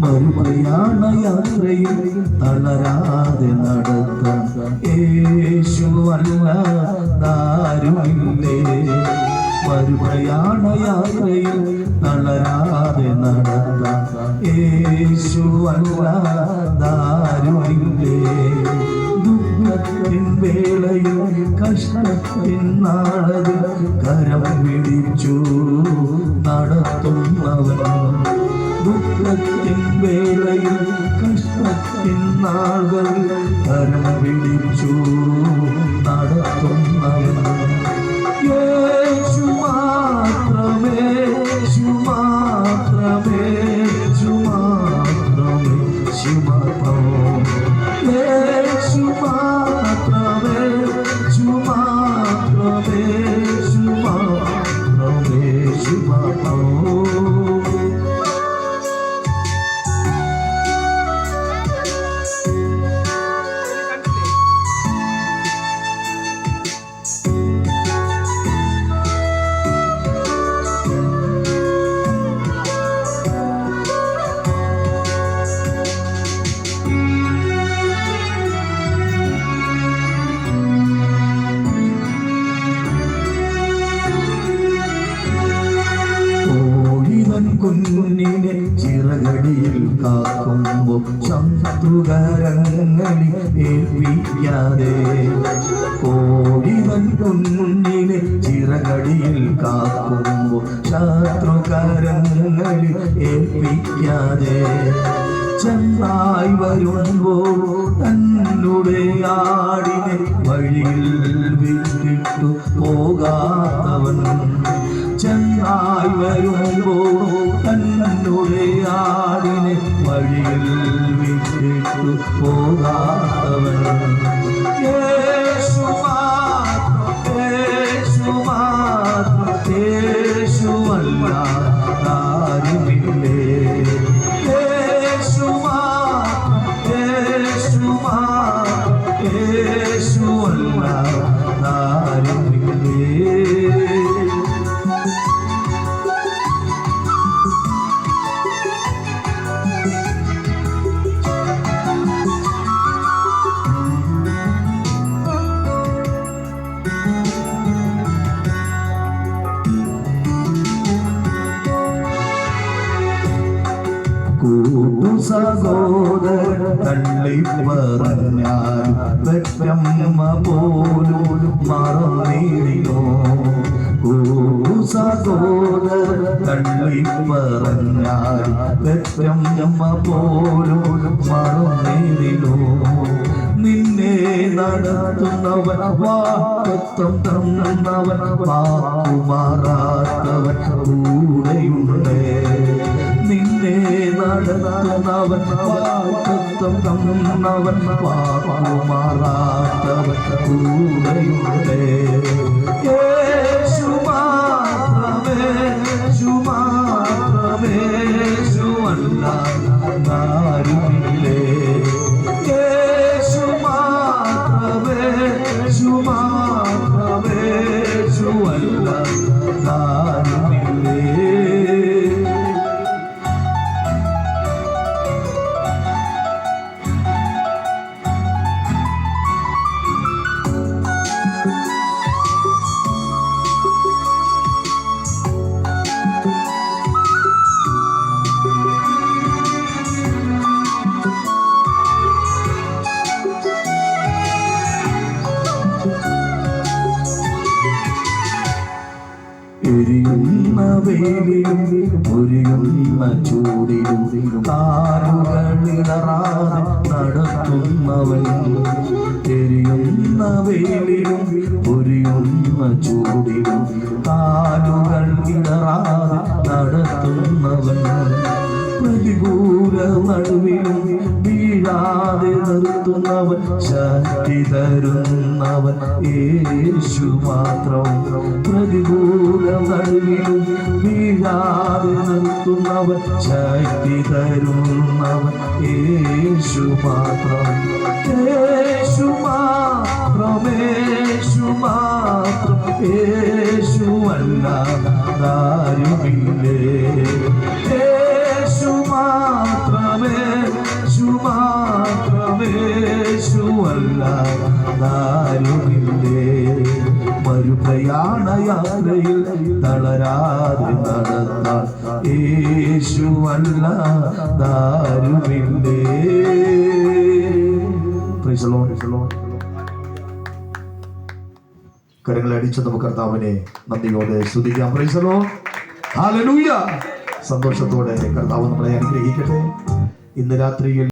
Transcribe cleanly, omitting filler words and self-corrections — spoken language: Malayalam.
മറുപയാണയാത്രയിൽ തളരാതെ നടത്താൻ യേശുവല്ലാതാരുമില്ലേ. മറുപയാണയാത്രയിൽ തളരാതെ നടത്താൻ യേശുവല്ലാതാരുമില്ലേ. ദുഃഖത്തിൻ വേളയിൽ കഷ്ടത്തിൻ നാളതിൽ കരം പിടിച്ചു നടത്തുന്നവൻ. ദുഃഖത്തിൻ വേളയിൽ കഷ്ടത്തിൻ നാളുകളിൽ കരം പിടിച്ചു നടത്തുന്നവൻ. യേശു മാത്രമേ, യേശു മാത്രമേ, യേശു മാത്രമേ, യേശു മാത്രമേ, യേശു മാത്രമേ, യേശു മാത്രമേ, യേശു മാത്രമേ, യേശു മാത്രമേ. കുഞ്ഞിനെ ചിറകടിയിൽ കാക്കുമ്പോൾ ശത്രുകരങ്ങളിൽ ഏൽപ്പിക്കാതെ. കോഴിവൻ കുഞ്ഞിനെ ചിറകടിയിൽ കാക്കുമ്പോൾ ശത്രുകരങ്ങളിൽ ഏൽപ്പിക്കാതെ. ചെന്നായി വരുമ്പോൾ തന്നുടെ ആടിനെ വഴിയിൽ വിട്ടിട്ടു പോകാത്തവൻ. ചെന്നായി വരുമ്പോൾ തന്നുടെ ആടിനെ വഴിയിൽ വിട്ടിട്ടു പോകാത്തവൻ. യേശു മാത്രം, യേശു മാത്രം, യേശുവല്ലാതാരുമില്ലേ. യേശു മാത്രം, യേശു മാത്രം, യേശുവല്ലാതാരുമില്ലേ. സഹോദരൻ തള്ളി പറഞ്ഞാൽ പെറ്റമ്മ പോലും മറന്നിടിനോ. സഹോദരൻ തള്ളി പറഞ്ഞാൽ പെറ്റമ്മ പോലും മറന്നിടിനോ. നിന്നെ നടത്തുന്നവൻ, വാഗ്ദത്തം തന്നവൻ, വാക്കുമാറാത്തവൻ കൂടെയുണ്ട്. നിന്നെ നടത്തുന്നവൻ, വാഗ്ദത്തം തന്നവൻ, വാക്കുമാറാത്തവൻ കൂടെയുണ്ട്. യേശു മാത്രമേ, യേശു മാത്രമേ, യേശുവല്ലാതാരുമില്ലേ. യേശു മാത്രമേ, യേശു മാത്രമേ, യേശുവല്ലാതാരുമില്ലേ. എരിയുന്ന വെയിലും പൊരിയുന്ന ചൂടിലും കാലുകളിടറാതെ നടത്തുന്നവൻ. എരിയുന്ന വെയിലും പൊരിയുന്ന ചൂടിലും കാലുകളിടറാതെ നടത്തുന്നവൻ. പ്രതികൂല നടുവിലും വീഴാതെ നിർത്തുന്നവൻ, ശക്തി തരുന്നവൻ യേശു മാത്രം. പ്രതികൂല നടുവിലും വീഴാതെ നിർത്തുന്നവൻ, ശക്തി തരുന്നവൻ യേശു മാത്രം. യേശു മാത്രം, യേശു മാത്രം, യേശുവല്ലാതാരുമില്ലേ. യേശു മാത്രം, മാത്രമേശുവല്ലാതാരുമില്ലേ. മരുപ്രയാണയാത്രയിൽ തളരാതെ നടന്നാൽ യേശുവല്ലാതാരുമില്ലേ. Praise the Lord. കരങ്ങളെ അടിച്ച് നമുക്ക് കർത്താവിനെ നന്ദിയോടെ സ്തുതിക്കാം. Praise the Lord. ഹല്ലേലൂയ. സന്തോഷത്തോടെ കർത്താവ് നമ്മളെ അനുഗ്രഹിക്കട്ടെ. ഇന്ന് രാത്രിയിൽ